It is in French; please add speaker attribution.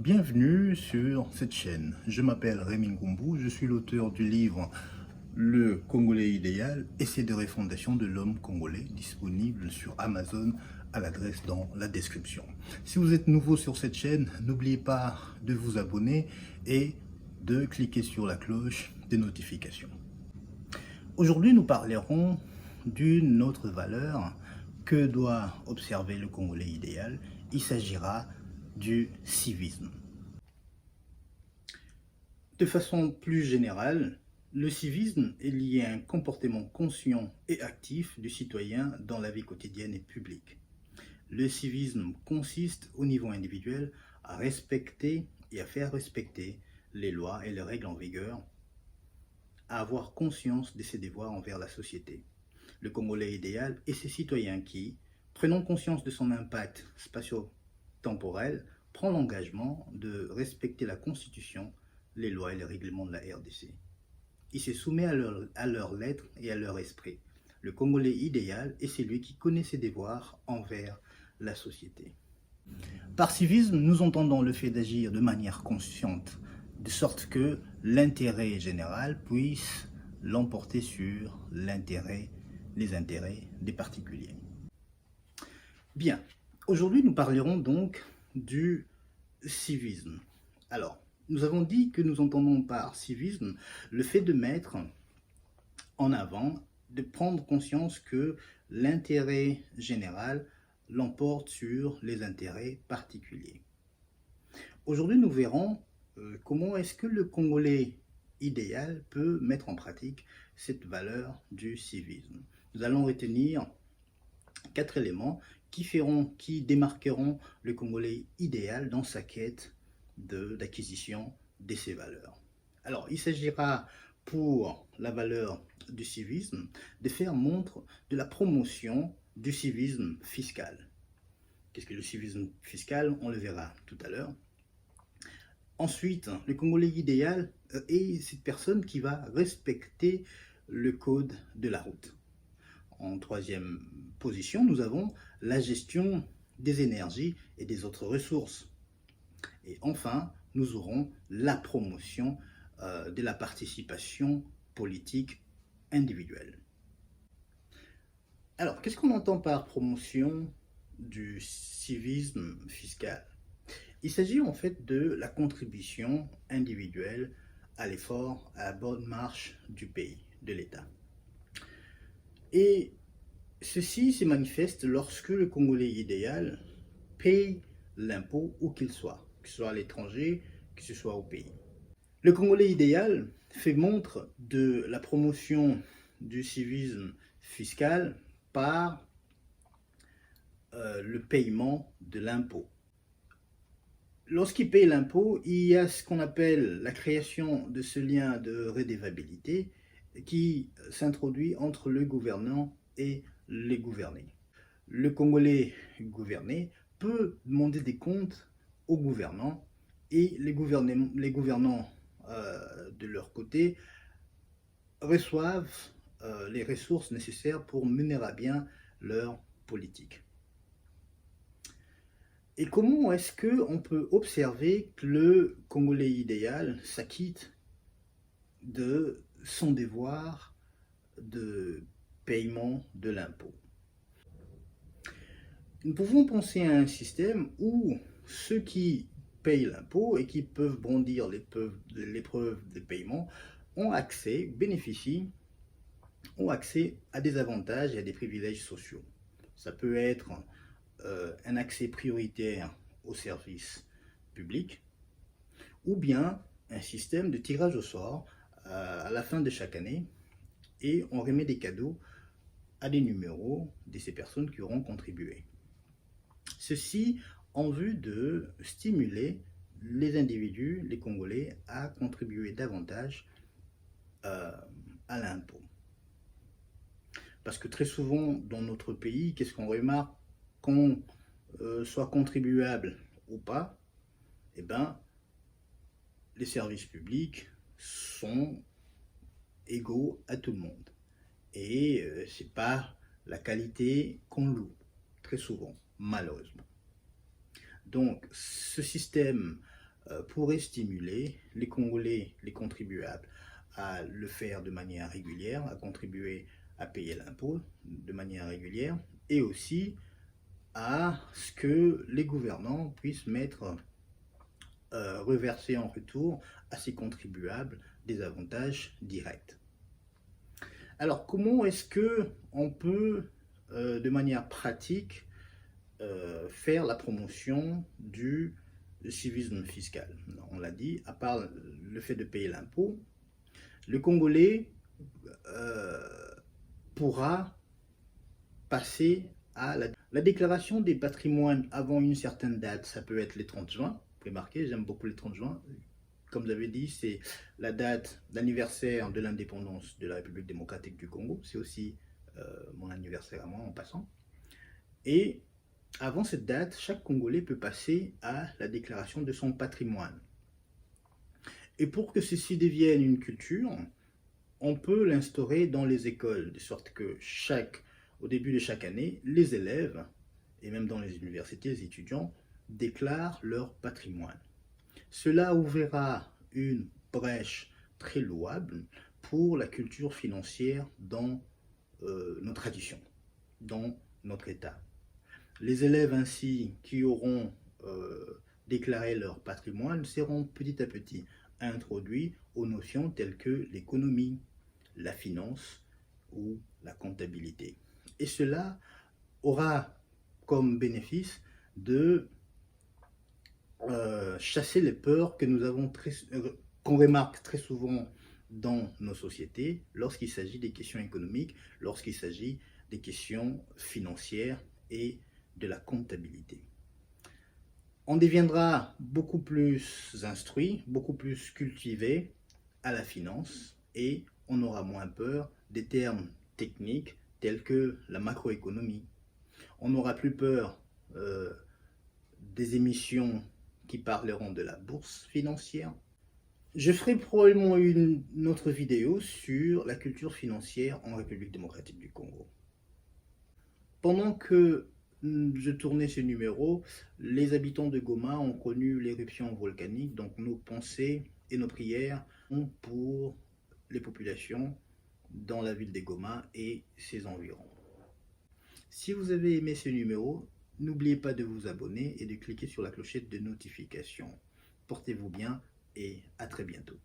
Speaker 1: Bienvenue sur cette chaîne. Je m'appelle Rémi Ngumbu, je suis l'auteur du livre Le Congolais idéal, essai de refondation de l'homme congolais, disponible sur Amazon à l'adresse dans la description. Si vous êtes nouveau sur cette chaîne, n'oubliez pas de vous abonner et de cliquer sur la cloche des notifications. Aujourd'hui, nous parlerons d'une autre valeur que doit observer le Congolais idéal. Il s'agira du civisme. De façon plus générale, le civisme est lié à un comportement conscient et actif du citoyen dans la vie quotidienne et publique. Le civisme consiste au niveau individuel à respecter et à faire respecter les lois et les règles en vigueur, à avoir conscience de ses devoirs envers la société. Le Congolais idéal est ce citoyen qui, prenant conscience de son impact spatio-temporel, prend l'engagement de respecter la Constitution, les lois et les règlements de la RDC. Il se soumet à leur lettre et à leur esprit. Le Congolais idéal est celui qui connaît ses devoirs envers la société. Par civisme, nous entendons le fait d'agir de manière consciente, de sorte que l'intérêt général puisse l'emporter sur les intérêts des particuliers. Bien, aujourd'hui nous parlerons donc du civisme. Alors, nous avons dit que nous entendons par civisme le fait de mettre en avant, de prendre conscience que l'intérêt général l'emporte sur les intérêts particuliers. Aujourd'hui, nous verrons comment est-ce que le Congolais idéal peut mettre en pratique cette valeur du civisme. Nous allons retenir 4 éléments qui démarqueront le Congolais idéal dans sa quête d'acquisition de ces valeurs. Alors, il s'agira pour la valeur du civisme de faire montre de la promotion du civisme fiscal. Qu'est-ce que le civisme fiscal? On le verra tout à l'heure. Ensuite, le Congolais idéal est cette personne qui va respecter le code de la route. En troisième position, nous avons la gestion des énergies et des autres ressources. Et enfin, nous aurons la promotion de la participation politique individuelle. Alors, qu'est-ce qu'on entend par promotion du civisme fiscal? Il s'agit en fait de la contribution individuelle à l'effort, à la bonne marche du pays, de l'État. Et ceci se manifeste lorsque le Congolais idéal paye l'impôt où qu'il soit, que ce soit à l'étranger, que ce soit au pays. Le Congolais idéal fait montre de la promotion du civisme fiscal par le paiement de l'impôt. Lorsqu'il paye l'impôt, il y a ce qu'on appelle la création de ce lien de redevabilité qui s'introduit entre le gouvernant et les gouvernés. Le Congolais gouverné peut demander des comptes aux gouvernants et les gouvernants de leur côté reçoivent les ressources nécessaires pour mener à bien leur politique. Et comment est-ce qu'on peut observer que le Congolais idéal s'acquitte de son devoir de paiement de l'impôt? Nous pouvons penser à un système où ceux qui payent l'impôt et qui peuvent brandir l'épreuve de paiement ont accès à des avantages et à des privilèges sociaux. Ça peut être un accès prioritaire aux services publics, ou bien un système de tirage au sort à la fin de chaque année, et on remet des cadeaux à des numéros de ces personnes qui auront contribué. Ceci en vue de stimuler les individus, les Congolais, à contribuer davantage à l'impôt. Parce que très souvent dans notre pays, qu'est-ce qu'on remarque? Qu'on soit contribuable ou pas, eh ben, les services publics sont égaux à tout le monde. Et c'est pas la qualité qu'on loue, très souvent, malheureusement. Donc, ce système pourrait stimuler les Congolais, les contribuables, à le faire de manière régulière, à contribuer à payer l'impôt de manière régulière, et aussi à ce que les gouvernants puissent reverser en retour à ces contribuables des avantages directs. Alors, comment est-ce que on peut, de manière pratique, faire la promotion du civisme fiscal? On l'a dit, à part le fait de payer l'impôt, le Congolais pourra passer à la déclaration des patrimoines avant une certaine date. Ça peut être les 30 juin. Vous pouvez marquer, j'aime beaucoup les 30 juin. Comme vous avez dit, c'est la date d'anniversaire de l'indépendance de la République démocratique du Congo. C'est aussi mon anniversaire à moi en passant. Et avant cette date, chaque Congolais peut passer à la déclaration de son patrimoine. Et pour que ceci devienne une culture, on peut l'instaurer dans les écoles, de sorte que au début de chaque année, les élèves, et même dans les universités, les étudiants, déclarent leur patrimoine. Cela ouvrira une brèche très louable pour la culture financière dans nos traditions, dans notre État. Les élèves ainsi qui auront déclaré leur patrimoine seront petit à petit introduits aux notions telles que l'économie, la finance ou la comptabilité. Et cela aura comme bénéfice de chasser les peurs que nous avons qu'on remarque très souvent dans nos sociétés lorsqu'il s'agit des questions économiques, lorsqu'il s'agit des questions financières et de la comptabilité. On deviendra beaucoup plus instruit, beaucoup plus cultivé à la finance et on aura moins peur des termes techniques tels que la macroéconomie. On n'aura plus peur des émissions qui parleront de la bourse financière. Je ferai probablement une autre vidéo sur la culture financière en République démocratique du Congo. Pendant que je tournais ce numéro, les habitants de Goma ont connu l'éruption volcanique, donc nos pensées et nos prières sont pour les populations dans la ville de Goma et ses environs. Si vous avez aimé ce numéro, n'oubliez pas de vous abonner et de cliquer sur la clochette de notification. Portez-vous bien et à très bientôt.